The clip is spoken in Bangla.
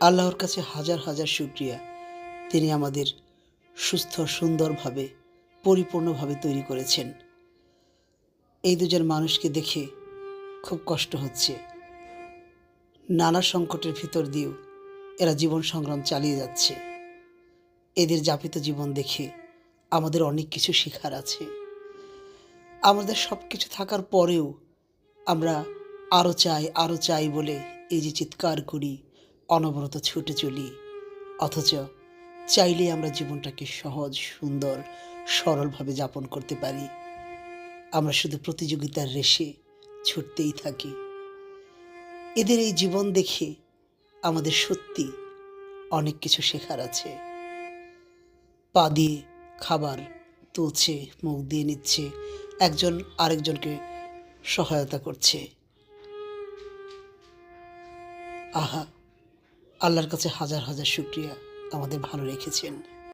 আল্লাহর কাছে হাজার হাজার শুকরিয়া, তিনি আমাদের সুস্থ সুন্দরভাবে পরিপূর্ণভাবে তৈরি করেছেন। এই দুজন মানুষকে দেখে খুব কষ্ট হচ্ছে। নানা সংকটের ভিতর দিয়েও এরা জীবন সংগ্রাম চালিয়ে যাচ্ছে। এদের যাপিত জীবন দেখে আমাদের অনেক কিছু শেখার আছে। আমাদের সব কিছু থাকার পরেও আমরা আরও চাই বলে এই যে চিৎকার করি, অনবরত ছুটে চলি, অথচ চাইলেই আমরা জীবনটাকে সহজ, সুন্দর, সরলভাবে যাপন করতে পারি। আমরা শুধু প্রতিযোগিতার রেশে ছুটতেই থাকি। এদের এই জীবন দেখে আমাদের সত্যি অনেক কিছু শেখার আছে। পা দিয়ে খাবার তুলছে, মুখ দিয়ে নিচ্ছে, একজন আরেকজনকে সহায়তা করছে। আহা! আল্লাহর কাছে হাজার হাজার শুকরিয়া, আমাদের ভালো রেখেছেন।